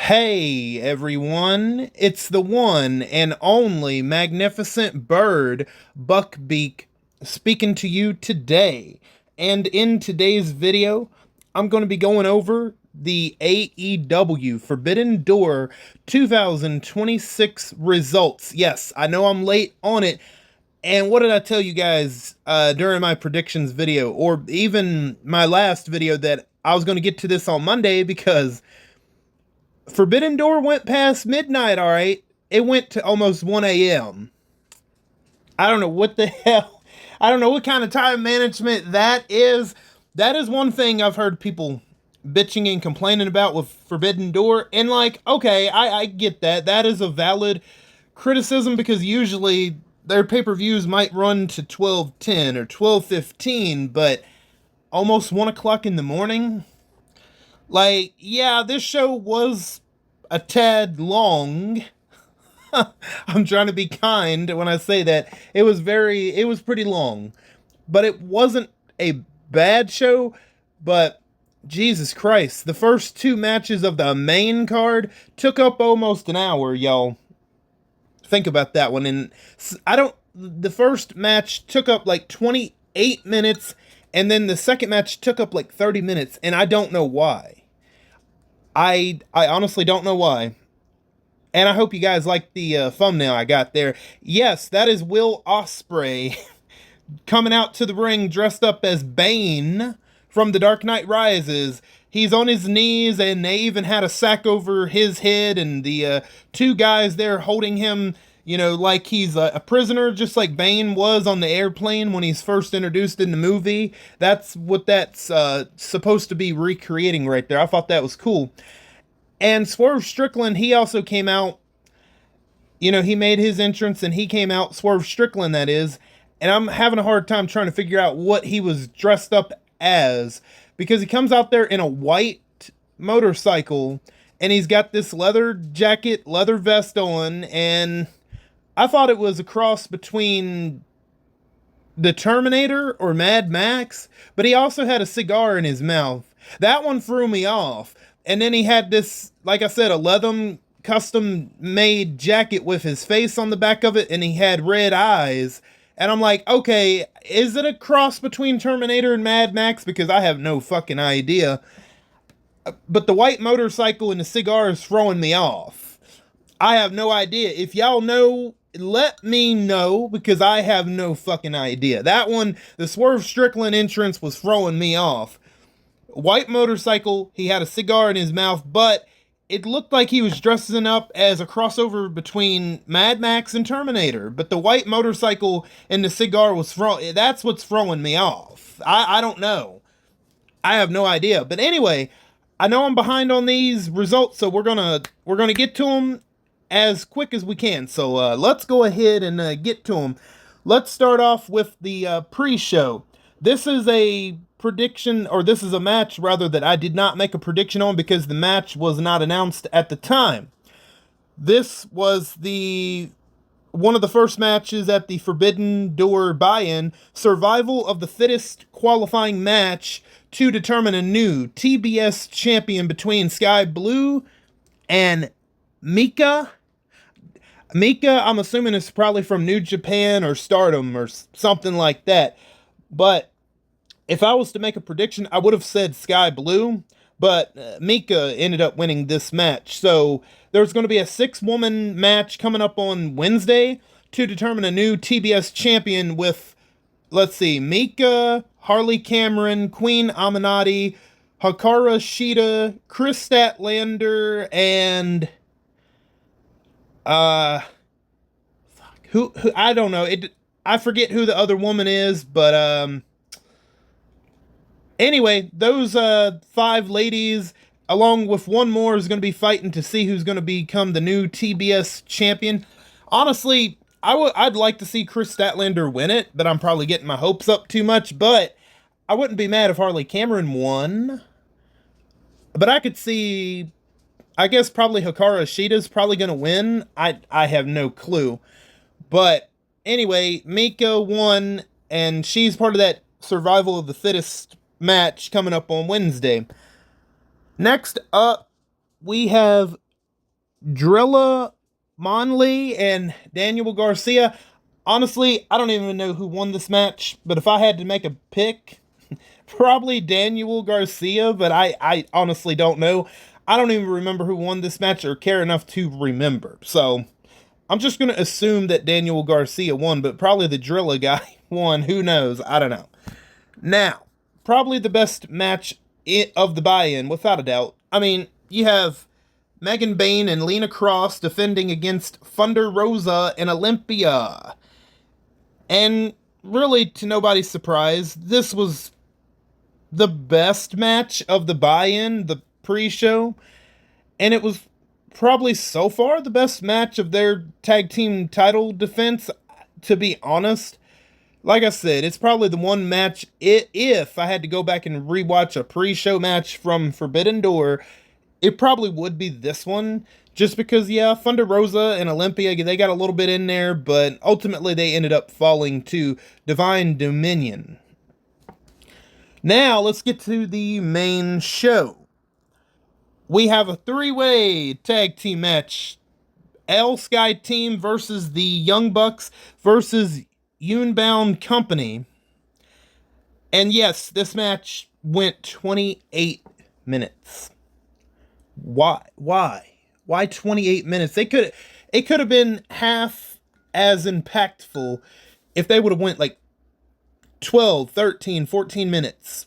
Hey everyone, it's the one and only magnificent bird, Beak, speaking to you today. And in today's video, I'm going to be going over the AEW Forbidden Door 2026 results. Yes, I know I'm late on it. And what did I tell you guys during my predictions video, or even my last video, that I was going to get to this on Monday because Forbidden Door went past midnight, alright? It went to almost 1 a.m. I don't know what the hell. I don't know what kind of time management that is. That is one thing I've heard people bitching and complaining about with Forbidden Door. And, like, okay, I get that. That is a valid criticism because usually their pay-per-views might run to 12:10 or 12:15, but almost 1 o'clock in the morning? Like, yeah, this show was a tad long. I'm trying to be kind when I say that. It was pretty long. But it wasn't a bad show, but Jesus Christ, the first two matches of the main card took up almost an hour, y'all. Think about that one. And the first match took up like 28 minutes, and then the second match took up like 30 minutes, and I don't know why. I honestly don't know why. And I hope you guys like the thumbnail I got there. Yes, that is Will Ospreay coming out to the ring dressed up as Bane from The Dark Knight Rises. He's on his knees, and they even had a sack over his head, and the two guys there holding him, like he's a prisoner, just like Bane was on the airplane when he's first introduced in the movie. That's what that's supposed to be recreating right there. I thought that was cool. And Swerve Strickland, he also came out. He made his entrance, and he came out, Swerve Strickland, that is. And I'm having a hard time trying to figure out what he was dressed up as, because he comes out there in a white motorcycle, and he's got this leather jacket, leather vest on, and I thought it was a cross between the Terminator or Mad Max, but he also had a cigar in his mouth. That one threw me off. And then he had this, like I said, a leather custom-made jacket with his face on the back of it, and he had red eyes. And I'm like, okay, is it a cross between Terminator and Mad Max? Because I have no fucking idea. But the white motorcycle and the cigar is throwing me off. I have no idea. If y'all know, let me know, because I have no fucking idea. That one, the Swerve Strickland entrance was throwing me off. White motorcycle, he had a cigar in his mouth, but it looked like he was dressing up as a crossover between Mad Max and Terminator. But the white motorcycle and the cigar that's what's throwing me off. I don't know. I have no idea. But anyway, I know I'm behind on these results, so we're gonna get to them as quick as we can. So let's go ahead and get to them. Let's start off with the pre-show. This is a prediction, or this is a match rather, that I did not make a prediction on because the match was not announced at the time. This was one of the first matches at the Forbidden Door buy-in, Survival of the Fittest qualifying match to determine a new TBS champion between Sky Blue and Mika. Mika, I'm assuming, is probably from New Japan or Stardom or something like that. But if I was to make a prediction, I would have said Sky Blue, but Mika ended up winning this match. So there's going to be a 6-woman match coming up on Wednesday to determine a new TBS champion with, let's see, Mika, Harley Cameron, Queen Aminati, Hikaru Shida, Chris Statlander, and who I don't know. I forget who the other woman is, but anyway, those 5 ladies, along with one more, is going to be fighting to see who's going to become the new TBS champion. Honestly, I'd like to see Chris Statlander win it, but I'm probably getting my hopes up too much. But I wouldn't be mad if Harley Cameron won. But I could see, I guess probably Hikaru Shida's probably going to win. I have no clue. But anyway, Mika won, and she's part of that Survival of the Fittest match coming up on Wednesday. Next up, we have Drilla Monley and Daniel Garcia. Honestly, I don't even know who won this match, but if I had to make a pick, probably Daniel Garcia, but I honestly don't know. I don't even remember who won this match or care enough to remember. So I'm just going to assume that Daniel Garcia won, but probably the Drilla guy won. Who knows? I don't know. Now, probably the best match of the buy-in, without a doubt. I mean, you have Megan Bayne and Lena Cross defending against Thunder Rosa and Olympia. And really, to nobody's surprise, this was the best match of the buy-in, the pre-show, and it was probably so far the best match of their tag team title defense, to be honest. Like I said, it's probably the one match, if I had to go back and rewatch a pre-show match from Forbidden Door, it probably would be this one. Just because, yeah, Thunder Rosa and Olympia, they got a little bit in there, but ultimately they ended up falling to Divine Dominion. Now, let's get to the main show. We have a three-way tag team match. L Sky Team versus the Young Bucks versus Unbound Company. And yes, this match went 28 minutes. Why? Why 28 minutes? It could have been half as impactful if they would have went like 12, 13, 14 minutes.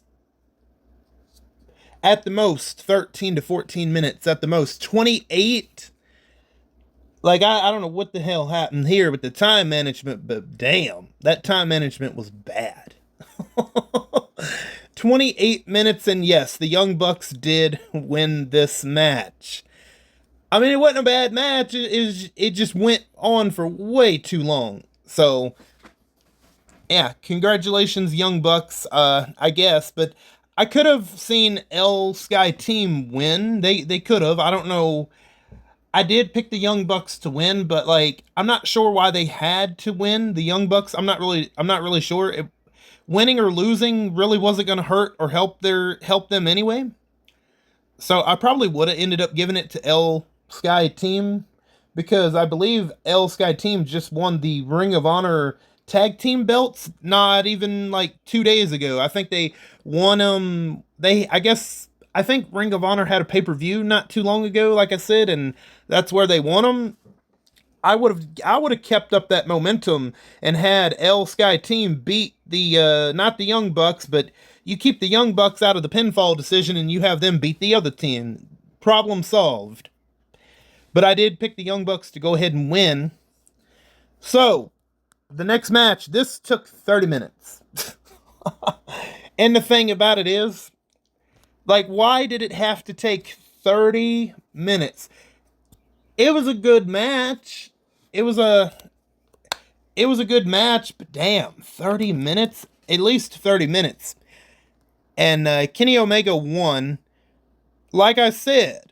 At the most, 13 to 14 minutes at the most. 28? Like, I don't know what the hell happened here with the time management, but damn, that time management was bad. 28 minutes, and yes, the Young Bucks did win this match. I mean, it wasn't a bad match. It just went on for way too long. So, yeah, congratulations, Young Bucks, I guess. But I could have seen L Sky Team win. They could have. I don't know. I did pick the Young Bucks to win, but like I'm not sure why they had to win. The Young Bucks, I'm not really sure. Winning or losing really wasn't going to hurt or help them anyway. So I probably would have ended up giving it to L Sky Team because I believe L Sky Team just won the Ring of Honor tag team belts not even like 2 days ago. I think they won them. I think Ring of Honor had a pay-per-view not too long ago, like I said, and that's where they won them. I would have kept up that momentum and had L Sky Team beat the not the Young Bucks, but you keep the Young Bucks out of the pinfall decision and you have them beat the other team. Problem solved. But I did pick the Young Bucks to go ahead and win. So, the next match, this took 30 minutes. And the thing about it is, like, why did it have to take 30 minutes? It was a good match. It was a good match, but damn, 30 minutes? At least 30 minutes. And Kenny Omega won. Like I said,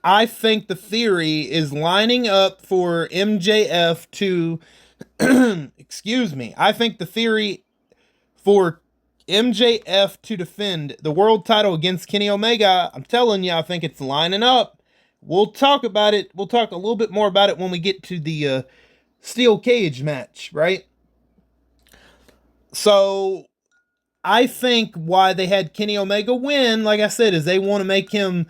I think the theory is lining up for MJF to excuse me. I think the theory for MJF to defend the world title against Kenny Omega, I'm telling you, I think it's lining up. We'll talk about it. We'll talk a little bit more about it when we get to the steel cage match, right? So, I think why they had Kenny Omega win, like I said, is they want to make him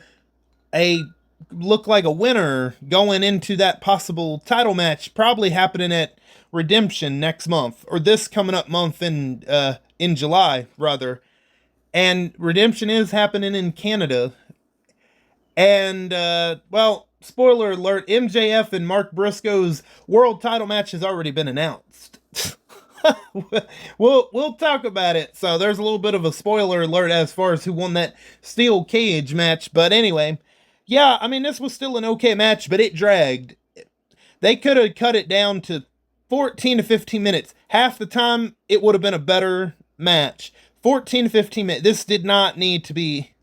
look like a winner going into that possible title match, probably happening at Redemption next month, or this coming up month in July, rather. And Redemption is happening in Canada. And, well, spoiler alert, MJF and Mark Briscoe's world title match has already been announced. We'll talk about it. So there's a little bit of a spoiler alert as far as who won that steel cage match. But anyway, yeah, I mean, this was still an okay match, but it dragged. They could have cut it down to 14 to 15 minutes. Half the time, it would have been a better match. 14 to 15 minutes. This did not need to be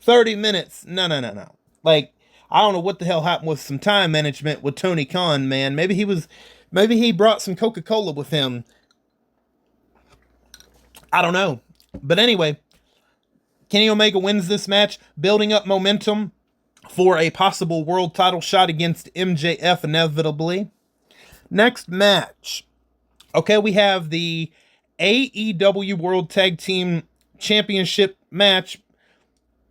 30 minutes. No. Like, I don't know what the hell happened with some time management with Tony Khan, man. Maybe he brought some Coca-Cola with him. I don't know. But anyway, Kenny Omega wins this match, building up momentum for a possible world title shot against MJF inevitably. Next match. Okay, we have the AEW World Tag Team Championship match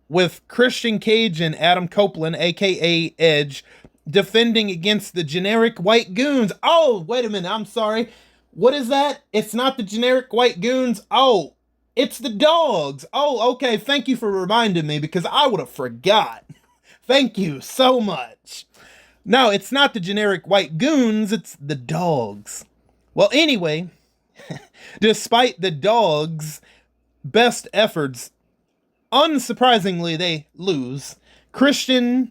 with Christian Cage and Adam Copeland, aka Edge, defending against the generic white goons. Oh, wait a minute, I'm sorry. What is that? It's not the generic white goons. Oh, it's the dogs. Oh, okay, thank you for reminding me because I would have forgot. Thank you so much. No, it's not the generic white goons, it's the dogs. Well, anyway, despite the dogs' best efforts, unsurprisingly, they lose. Christian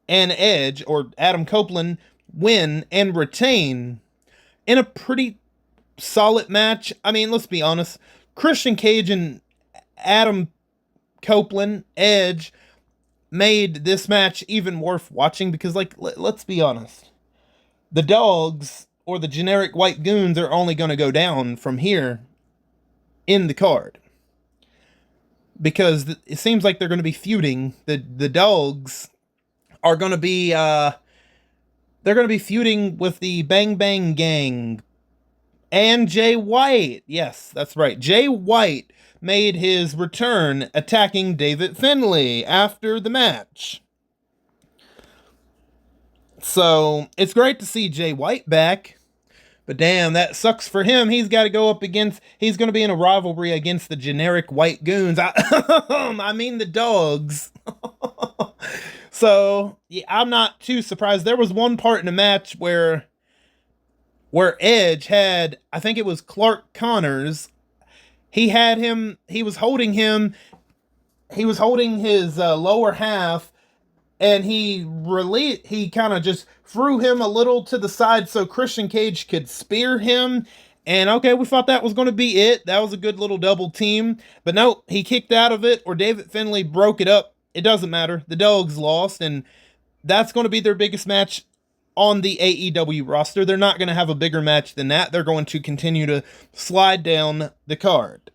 and Edge, or Adam Copeland, win and retain in a pretty solid match. I mean, let's be honest. Christian Cage and Adam Copeland, Edge, made this match even worth watching because, like, let's be honest. The dogs, or the generic white goons, are only going to go down from here in the card. Because it seems like they're going to be feuding. The dogs are going to be they're going to be feuding with the Bang Bang Gang and Jay White. Yes, that's right. Jay White made his return attacking David Finlay after the match. So it's great to see Jay White back. But damn, that sucks for him. He's got to go up against, he's going to be in a rivalry against the generic white goons. I mean the dogs. So, yeah, I'm not too surprised. There was one part in the match where Edge had, I think it was Clark Connors. He was holding his lower half, and he kind of just threw him a little to the side so Christian Cage could spear him. And okay, we thought that was going to be it. That was a good little double team. But no, he kicked out of it, or David Finlay broke it up. It doesn't matter. The dogs lost, and that's going to be their biggest match on the AEW roster. They're not going to have a bigger match than that. They're going to continue to slide down the card.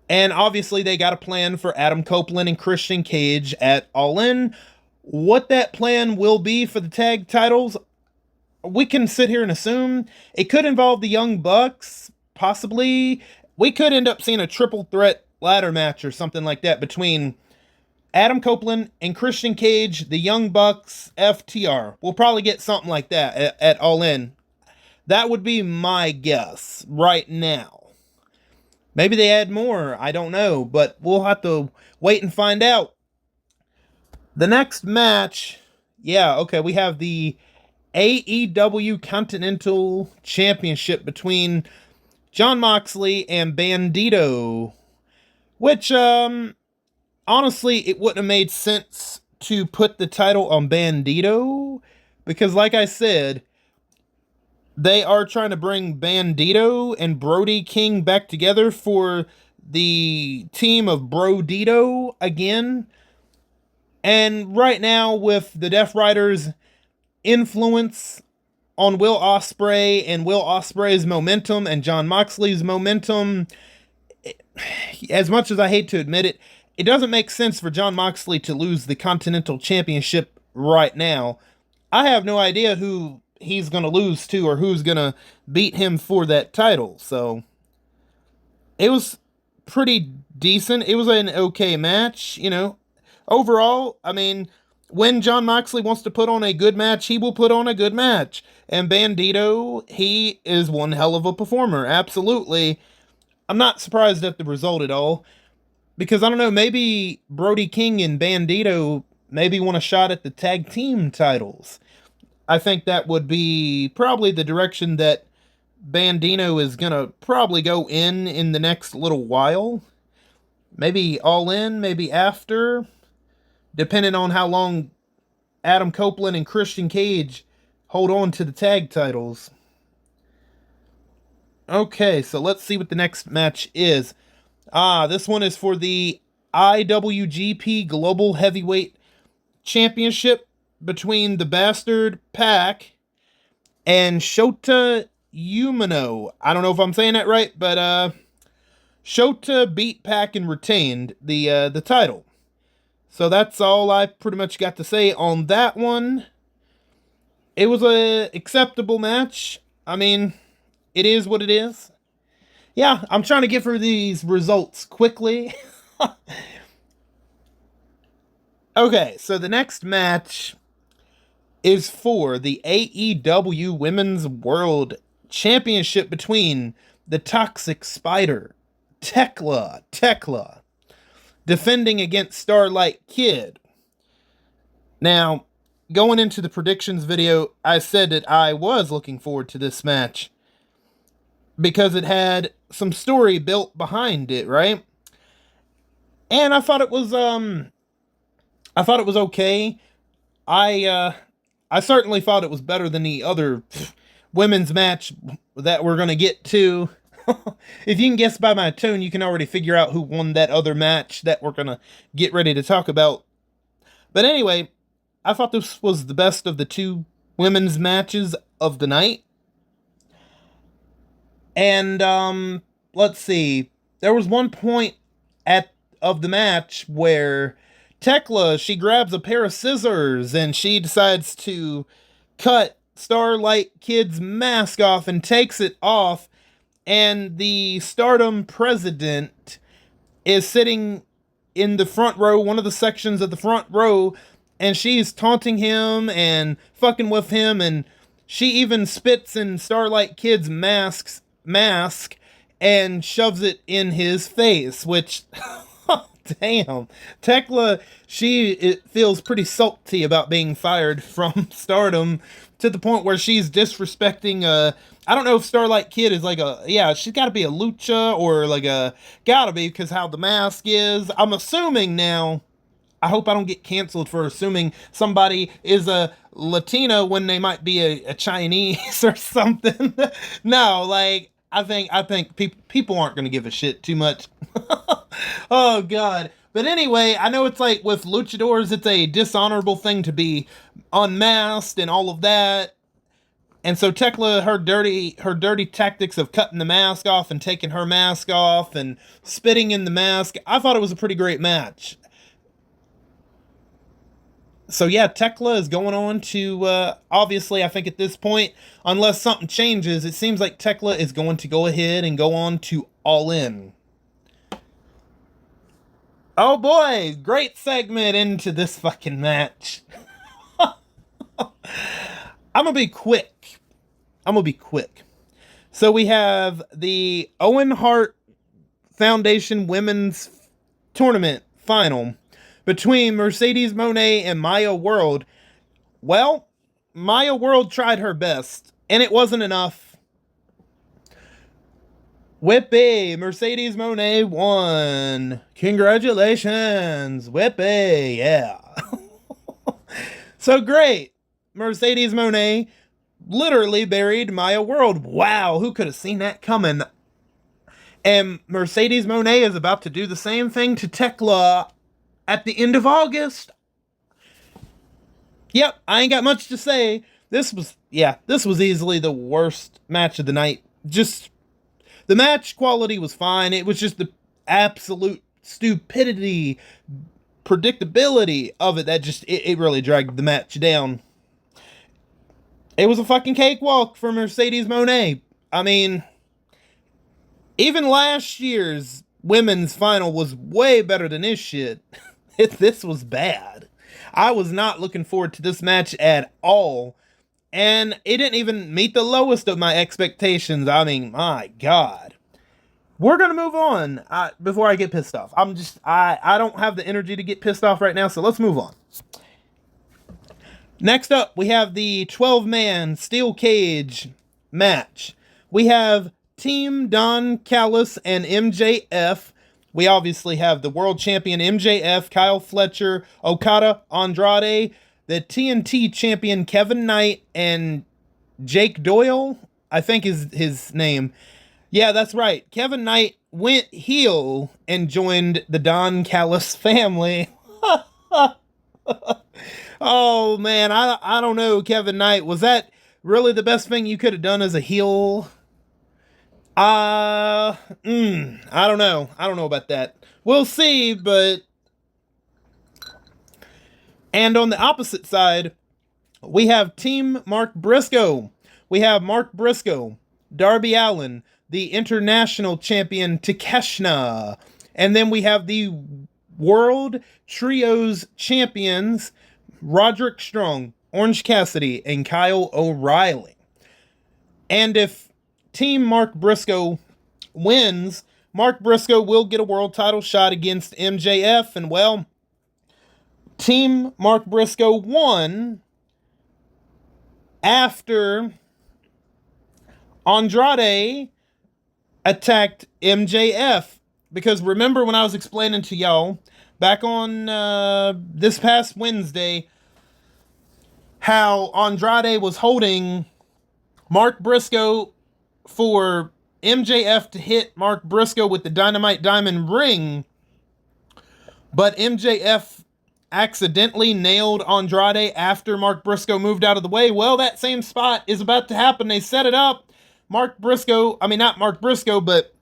And obviously they got a plan for Adam Copeland and Christian Cage at All In. What that plan will be for the tag titles, we can sit here and assume. It could involve the Young Bucks, possibly. We could end up seeing a triple threat ladder match or something like that between Adam Copeland and Christian Cage, the Young Bucks, FTR. We'll probably get something like that at All In. That would be my guess right now. Maybe they add more, I don't know, but we'll have to wait and find out. The next match, we have the AEW Continental Championship between Jon Moxley and Bandito, which, honestly, it wouldn't have made sense to put the title on Bandito, because like I said, they are trying to bring Bandito and Brody King back together for the team of Brodito again. And right now, with the Death Riders' influence on Will Ospreay and Will Ospreay's momentum and Jon Moxley's momentum, as much as I hate to admit it, it doesn't make sense for Jon Moxley to lose the Continental Championship right now. I have no idea who he's going to lose to or who's going to beat him for that title. So it was pretty decent. It was an okay match, Overall, I mean, when Jon Moxley wants to put on a good match, he will put on a good match. And Bandito, he is one hell of a performer. Absolutely. I'm not surprised at the result at all. Because, I don't know, maybe Brody King and Bandito maybe want a shot at the tag team titles. I think that would be probably the direction that Bandito is going to probably go in the next little while. Maybe All In, maybe after, depending on how long Adam Copeland and Christian Cage hold on to the tag titles. Okay, so let's see what the next match is. This one is for the IWGP Global Heavyweight Championship between the Bastard Pac and Shota Umino. I don't know if I'm saying that right, but Shota beat Pac and retained the title. So that's all I pretty much got to say on that one. It was a acceptable match. I mean, it is what it is. Yeah, I'm trying to get through these results quickly. Okay, so the next match is for the AEW Women's World Championship between the Toxic Spider, Tekla, defending against Starlight Kid. Now, going into the predictions video, I said that I was looking forward to this match because it had some story built behind it, right? And I thought it was okay. I certainly thought it was better than the other women's match that we're going to get to. If you can guess by my tone, you can already figure out who won that other match that we're going to get ready to talk about. But anyway, I thought this was the best of the two women's matches of the night. And let's see. There was one point of the match where Tekla, she grabs a pair of scissors and she decides to cut Starlight Kid's mask off and takes it off, and the Stardom president is sitting in the front row, one of the sections of the front row, and she's taunting him and fucking with him, and she even spits in Starlight Kid's mask and shoves it in his face, which damn. Tekla, it feels pretty salty about being fired from Stardom to the point where she's disrespecting, I don't know if Starlight Kid is like she's gotta be a lucha or like gotta be, because how the mask is. I'm assuming now, I hope I don't get canceled for assuming somebody is a Latina when they might be a Chinese or something. No, like, I think people aren't gonna give a shit too much. Oh god. But anyway, I know it's like with luchadors, it's a dishonorable thing to be unmasked and all of that. And so Tekla, her dirty tactics of cutting the mask off and taking her mask off and spitting in the mask, I thought it was a pretty great match. So yeah, Tekla is going on to, obviously, I think at this point, unless something changes, it seems like Tekla is going to go ahead and go on to All In. Oh boy, great segment into this fucking match. I'm gonna be quick. So we have the Owen Hart Foundation Women's Tournament Final between Mercedes Moné and Maya World. Well, Maya World tried her best, and it wasn't enough. Whippy, Mercedes Moné won. Congratulations, Whippy, yeah. So great. Mercedes Moné literally buried Maya World. Wow, who could have seen that coming? And Mercedes Moné is about to do the same thing to Tekla at the end of August. Yep, I ain't got much to say. This was easily the worst match of the night. Just, the match quality was fine. It was just the absolute stupidity, predictability of it that just, it really dragged the match down. It was a fucking cakewalk for Mercedes Moné. I mean, even last year's women's final was way better than this shit. This was bad. I was not looking forward to this match at all. And it didn't even meet the lowest of my expectations. I mean, my God. We're going to move on before I get pissed off. I don't have the energy to get pissed off right now, so let's move on. Next up, we have the 12-man steel cage match. We have Team Don Callis and MJF. We obviously have the world champion MJF, Kyle Fletcher, Okada, Andrade, the TNT champion Kevin Knight, and Jake Doyle, I think is his name. Yeah, that's right. Kevin Knight went heel and joined the Don Callis family. Oh, man, I don't know, Kevin Knight. Was that really the best thing you could have done as a heel? I don't know. I don't know about that. We'll see, but And on the opposite side, we have Team Mark Briscoe. We have Mark Briscoe, Darby Allin, the international champion Takeshita. And then we have the World Trios champions Roderick Strong, Orange Cassidy, and Kyle O'Reilly. And if Team Mark Briscoe wins, Mark Briscoe will get a world title shot against MJF. And well, Team Mark Briscoe won after Andrade attacked MJF. Because remember when I was explaining to y'all back on this past Wednesday how Andrade was holding Mark Briscoe for MJF to hit Mark Briscoe with the Dynamite Diamond ring, but MJF accidentally nailed Andrade after Mark Briscoe moved out of the way. Well, that same spot is about to happen. They set it up. Not Mark Briscoe, but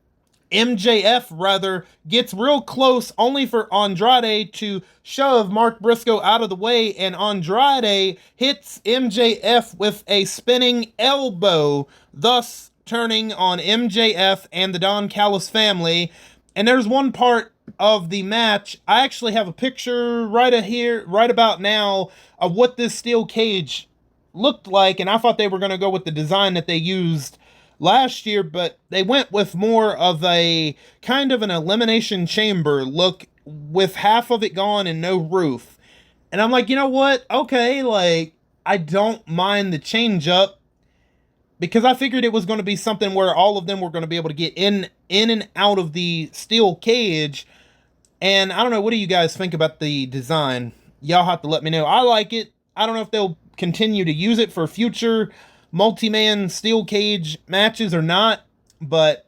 MJF rather gets real close only for Andrade to shove Mark Briscoe out of the way, and Andrade hits MJF with a spinning elbow, thus turning on MJF and the Don Callis family. And there's one part of the match, I actually have a picture right about now of what this steel cage looked like, and I thought they were going to go with the design that they used last year, but they went with more of a kind of an elimination chamber look with half of it gone and no roof. And I'm like, you know what? Okay, like, I don't mind the change up because I figured it was going to be something where all of them were going to be able to get in and out of the steel cage. And I don't know, what do you guys think about the design? Y'all have to let me know. I like it. I don't know if they'll continue to use it for future multi-man steel cage matches or not, but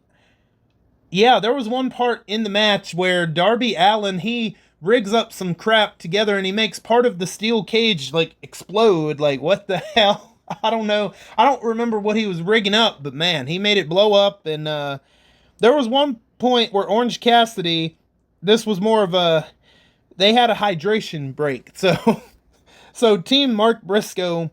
yeah, there was one part in the match where Darby Allin, he rigs up some crap together and he makes part of the steel cage like explode. Like, what the hell? I don't know. I don't remember what he was rigging up, but man, he made it blow up. And there was one point where Orange Cassidy, this was more of a, they had a hydration break. So Team Mark Briscoe,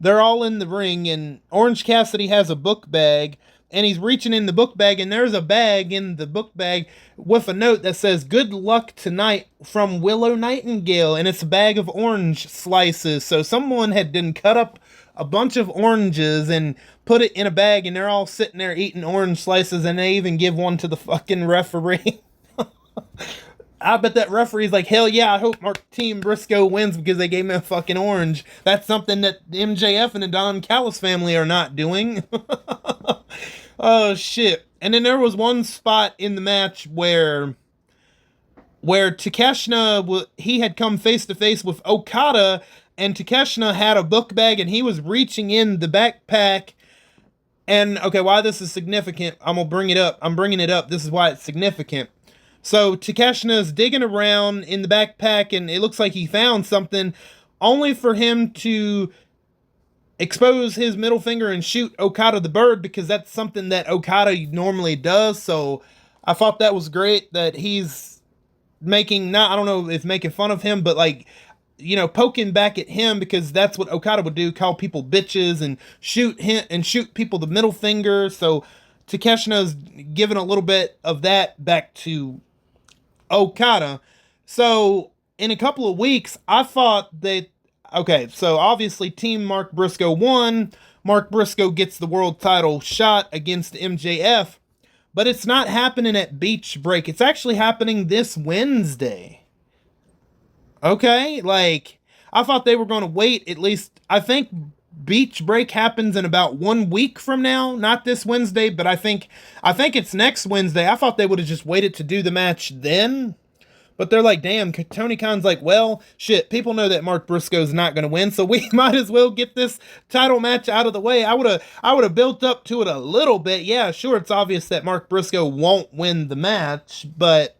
they're all in the ring, and Orange Cassidy has a book bag, and he's reaching in the book bag, and there's a bag in the book bag with a note that says, "Good luck tonight from Willow Nightingale," and it's a bag of orange slices. So someone had done cut up a bunch of oranges and put it in a bag, and they're all sitting there eating orange slices, and they even give one to the fucking referee. I bet that referee's like, hell yeah, I hope Team Briscoe wins because they gave me a fucking orange. That's something that MJF and the Don Callis family are not doing. Oh, shit. And then there was one spot in the match where Takeshita, he had come face to face with Okada, and Takeshita had a book bag, and he was reaching in the backpack. And, okay, why this is significant, I'm bringing it up. This is why it's significant. So Takeshita's digging around in the backpack, and it looks like he found something, only for him to expose his middle finger and shoot Okada the Bird, because that's something that Okada normally does. So I thought that was great that he's making, I don't know if making fun of him, but like, you know, poking back at him, because that's what Okada would do, call people bitches and shoot people the middle finger. So Takeshita's giving a little bit of that back to Okada. So in a couple of weeks, I thought that, okay, so obviously Team Mark Briscoe won. Mark Briscoe gets the world title shot against MJF, but it's not happening at Beach Break. It's actually happening this Wednesday. Okay, like, I thought they were going to wait at least, I think Beach Break happens in about 1 week from now, not this Wednesday, but I think it's next Wednesday. I thought they would have just waited to do the match then, but they're like, damn, Tony Khan's like, well, shit, people know that Mark Briscoe's not going to win, so we might as well get this title match out of the way. I would have built up to it a little bit. Yeah, sure, it's obvious that Mark Briscoe won't win the match, but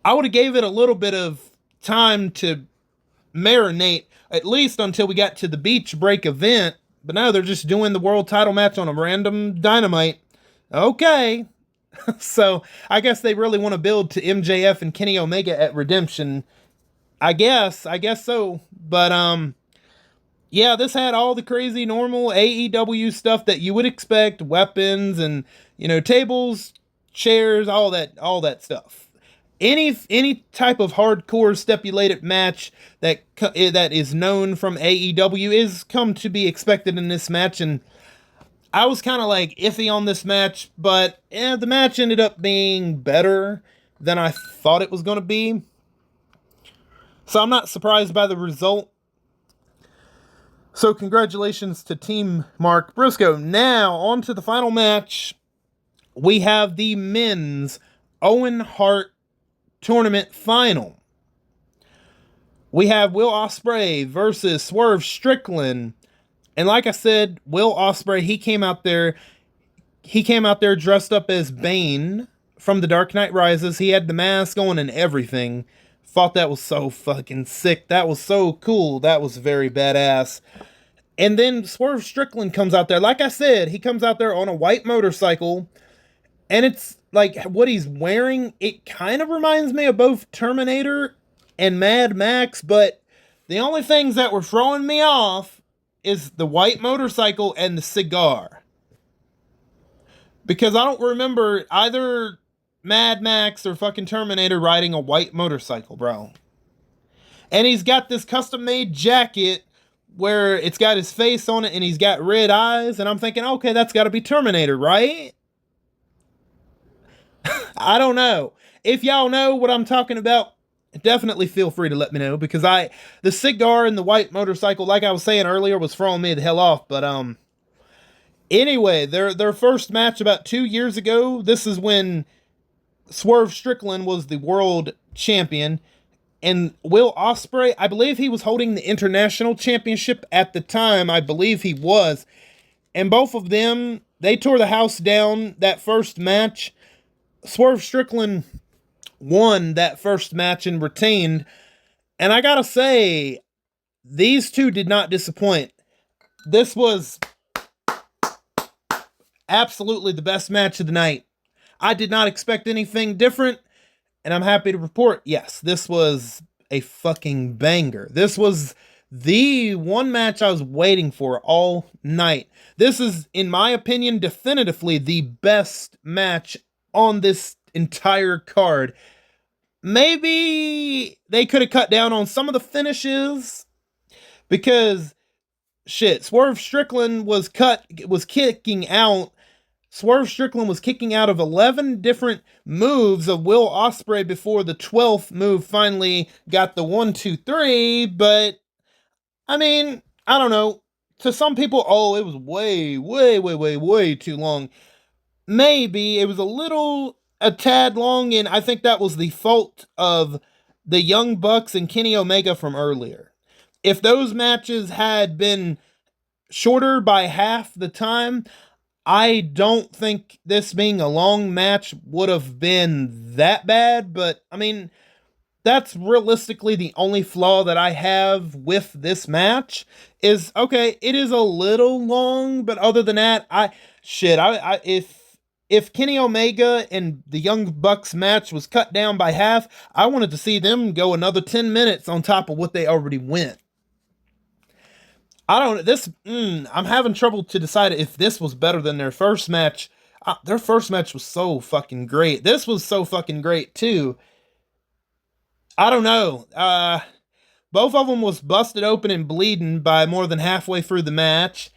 I would have gave it a little bit of time to marinate, at least until we got to the Beach Break event. But now they're just doing the world title match on a random Dynamite. Okay. So I guess they really want to build to MJF and Kenny Omega at Redemption. I guess so. But yeah, this had all the crazy normal AEW stuff that you would expect, weapons and tables, chairs, all that stuff. Any type of hardcore stipulated match that is known from AEW is come to be expected in this match, and I was kind of like iffy on this match, but the match ended up being better than I thought it was going to be. So I'm not surprised by the result. So congratulations to Team Mark Briscoe. Now, on to the final match. We have the men's Owen Hart tournament final. We have Will Ospreay versus Swerve Strickland. And like I said, Will Ospreay, he came out there dressed up as Bane from The Dark Knight Rises. He had the mask on and everything. Thought that was so fucking sick. That was so cool. That was very badass. And then Swerve Strickland comes out there. Like I said, he comes out there on a white motorcycle. And it's like what he's wearing, it kind of reminds me of both Terminator and Mad Max. But the only things that were throwing me off is the white motorcycle and the cigar. Because I don't remember either Mad Max or fucking Terminator riding a white motorcycle, bro. And he's got this custom made jacket where it's got his face on it and he's got red eyes. And I'm thinking, okay, that's got to be Terminator, right? I don't know. If y'all know what I'm talking about, definitely feel free to let me know. Because the cigar and the white motorcycle, like I was saying earlier, was throwing me the hell off. But, anyway, their first match about 2 years ago, this is when Swerve Strickland was the world champion, and Will Ospreay, I believe he was holding the international championship at the time. I believe he was. And both of them, they tore the house down that first match. Swerve Strickland won that first match and retained. And I gotta say, these two did not disappoint. This was absolutely the best match of the night. I did not expect anything different, and I'm happy to report, yes, this was a fucking banger. This was the one match I was waiting for all night. This is, in my opinion, definitively the best match on this entire card. Maybe they could have cut down on some of the finishes, because shit, Swerve Strickland was kicking out. Swerve Strickland was kicking out of 11 different moves of Will Ospreay before the 12th move finally got the 1, 2, 3. But, I mean, I don't know. To some people, it was way too long. Maybe it was a tad long, and I think that was the fault of the Young Bucks and Kenny Omega from earlier. If those matches had been shorter by half the time, I don't think this being a long match would have been that bad, but I mean, that's realistically the only flaw that I have with this match is, okay, it is a little long, but other than that, if Kenny Omega and the Young Bucks match was cut down by half, I wanted to see them go another 10 minutes on top of what they already went. I'm having trouble to decide if this was better than their first match. Their first match was so fucking great. This was so fucking great too. I don't know. Both of them was busted open and bleeding by more than halfway through the match.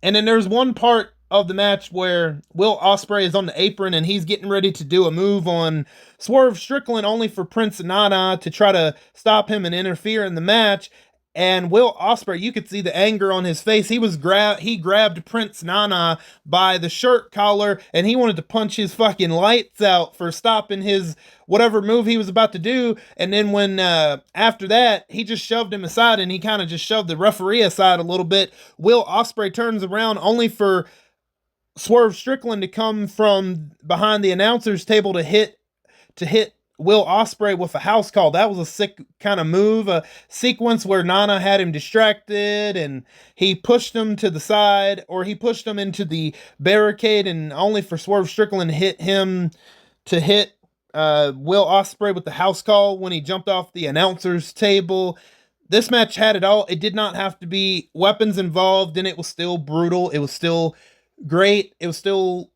And then there's one part of the match where Will Ospreay is on the apron and he's getting ready to do a move on Swerve Strickland, only for Prince Nana to try to stop him and interfere in the match. And Will Ospreay, you could see the anger on his face. He grabbed Prince Nana by the shirt collar and he wanted to punch his fucking lights out for stopping his whatever move he was about to do. And then when after that, he just shoved him aside and he kind of just shoved the referee aside a little bit. Will Ospreay turns around only for Swerve Strickland to come from behind the announcer's table to hit Will Ospreay with a house call. That was a sick kind of move, a sequence where Nana had him distracted and he pushed him to the side, or he pushed him into the barricade, and only for Swerve Strickland to hit Will Ospreay with the house call when he jumped off the announcer's table. This match had it all. It did not have to be weapons involved, and it was still brutal. It was still great. It was still,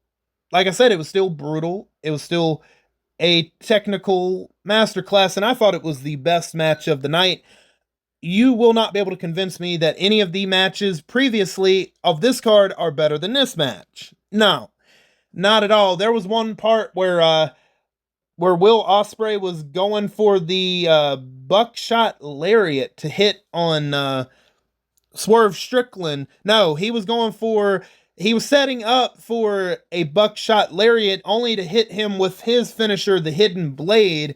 like I said, it was still brutal. It was still a technical masterclass, and I thought it was the best match of the night. You will not be able to convince me that any of the matches previously of this card are better than this match. No, not at all. There was one part where Will Ospreay was going for the buckshot lariat to hit on Swerve Strickland. No, he was setting up for a buckshot lariat only to hit him with his finisher, the hidden blade,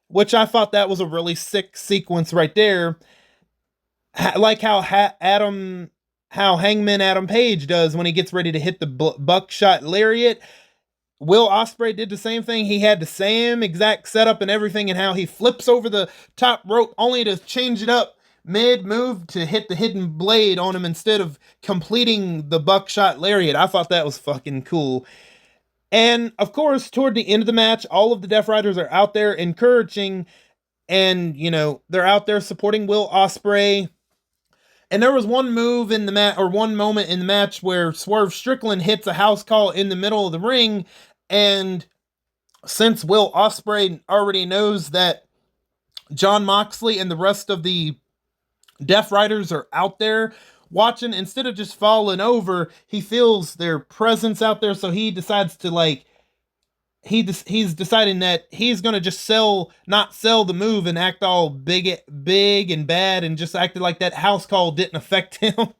which I thought that was a really sick sequence right there. Like how Hangman Adam Page does when he gets ready to hit the buckshot lariat. Will Ospreay did the same thing. He had the same exact setup and everything, and how he flips over the top rope only to change it up mid-move to hit the hidden blade on him instead of completing the buckshot lariat. I thought that was fucking cool. And, of course, toward the end of the match, all of the Death Riders are out there encouraging, and, they're out there supporting Will Ospreay. And there was one move in the match, or one moment in the match, where Swerve Strickland hits a house call in the middle of the ring, and since Will Ospreay already knows that Jon Moxley and the rest of the Death Riders are out there watching, instead of just falling over, he feels their presence out there, so he decides to he's deciding that he's gonna just not sell the move and act all big and bad, and just acted like that house call didn't affect him.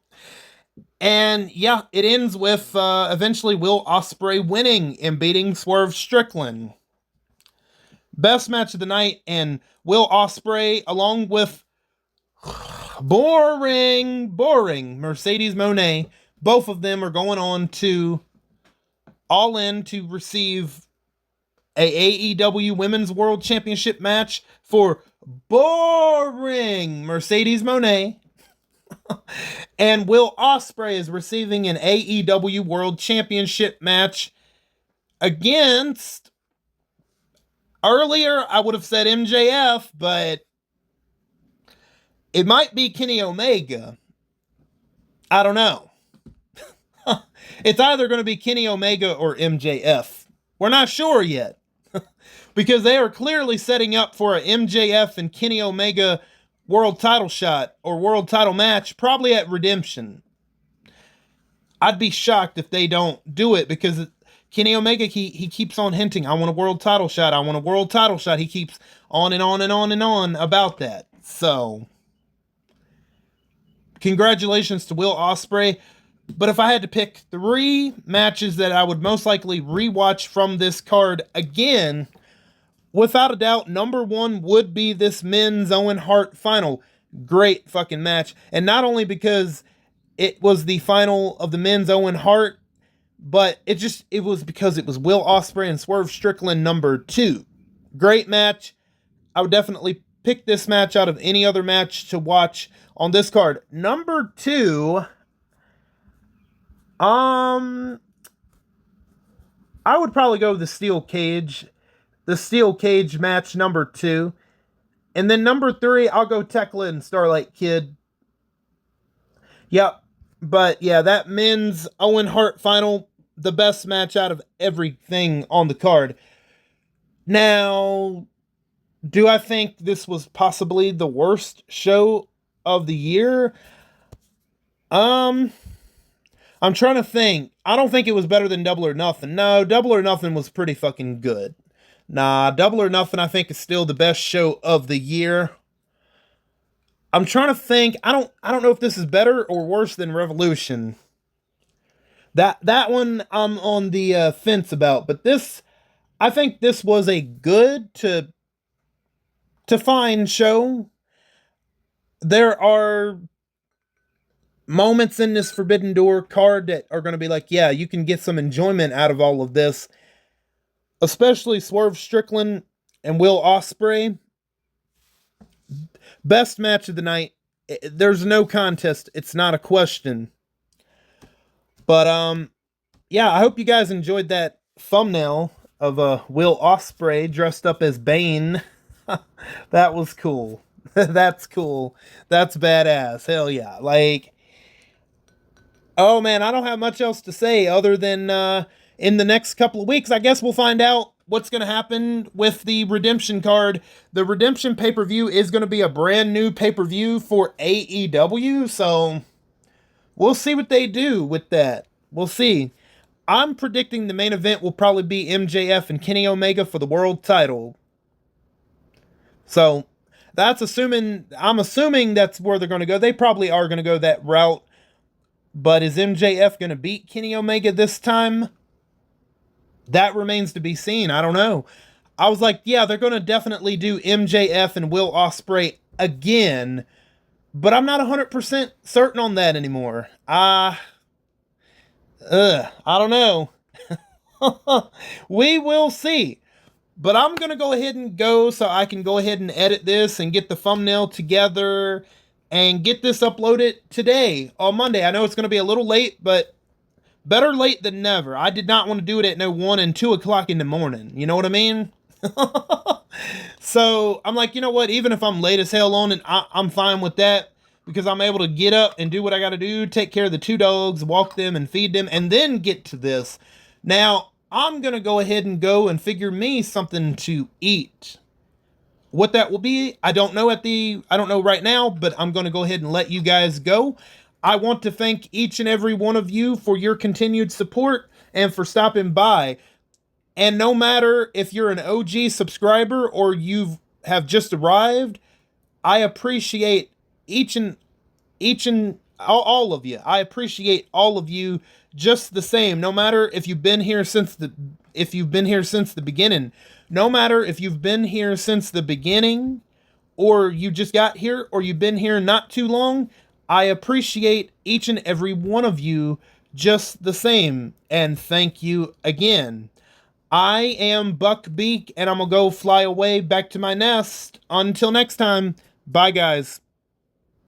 And yeah, it ends with eventually Will Ospreay winning and beating Swerve Strickland. Best match of the night, and Will Ospreay, along with boring Mercedes Moné, both of them are going on to All In to receive a AEW Women's World Championship match for boring Mercedes Moné. And Will Ospreay is receiving an AEW World Championship match against, earlier I would have said MJF, but it might be Kenny Omega. I don't know. It's either going to be Kenny Omega or MJF. We're not sure yet. Because they are clearly setting up for a MJF and Kenny Omega world title shot or world title match, probably at Redemption. I'd be shocked if they don't do it, because Kenny Omega, he keeps on hinting, I want a world title shot, I want a world title shot. He keeps on and on and on and on about that. So, congratulations to Will Ospreay. But if I had to pick 3 matches that I would most likely rewatch from this card again, without a doubt, number 1 would be this men's Owen Hart final. Great fucking match. And not only because it was the final of the men's Owen Hart, but it was because it was Will Ospreay and Swerve Strickland number 2. Great match. I would definitely pick this match out of any other match to watch on this card. Number 2, I would probably go with the Steel Cage match number 2. And then number 3, I'll go Tekla and Starlight Kid. Yep. But yeah, that men's Owen Hart final, the best match out of everything on the card. Now, do I think this was possibly the worst show of the year? I'm trying to think. I don't think it was better than Double or Nothing. No, Double or Nothing was pretty fucking good. Nah, Double or Nothing I think is still the best show of the year. I'm trying to think. I don't know if this is better or worse than Revolution. That one I'm on the fence about, but I think this was a good to fine show. There are moments in this Forbidden Door card that are going to be like, yeah, you can get some enjoyment out of all of this. Especially Swerve Strickland and Will Ospreay. Best match of the night. There's no contest. It's not a question. But, yeah, I hope you guys enjoyed that thumbnail of Will Ospreay dressed up as Bane. That was cool. That's cool. That's badass. Hell yeah. Like, oh man, I don't have much else to say other than in the next couple of weeks, I guess we'll find out what's going to happen with the Redemption card. The Redemption pay-per-view is going to be a brand new pay-per-view for AEW, so we'll see what they do with that. We'll see. I'm predicting the main event will probably be MJF and Kenny Omega for the world title. So that's assuming, I'm assuming that's where they're going to go. They probably are going to go that route. But is MJF going to beat Kenny Omega this time? That remains to be seen. I don't know. I was like, yeah, they're going to definitely do MJF and Will Ospreay again. But I'm not 100% certain on that anymore. I don't know. We will see. But I'm going to go ahead and go so I can go ahead and edit this and get the thumbnail together and get this uploaded today on Monday. I know it's going to be a little late, but better late than never. I did not want to do it at no 1 and 2 o'clock in the morning. You know what I mean? So I'm like, you know what? Even if I'm late as hell on it, I'm fine with that because I'm able to get up and do what I got to do, take care of the 2 dogs, walk them and feed them, and then get to this. Now, I'm going to go ahead and go and figure me something to eat. What that will be, I don't know right now, but I'm going to go ahead and let you guys go. I want to thank each and every one of you for your continued support and for stopping by. And no matter if you're an OG subscriber or you have just arrived, I appreciate each and all of you. I appreciate all of you just the same. No matter if you've been here since the beginning. No matter if you've been here since the beginning or you just got here or you've been here not too long, I appreciate each and every one of you just the same. And thank you again. I am Buck Beak and I'm going to go fly away back to my nest. Until next time, bye guys.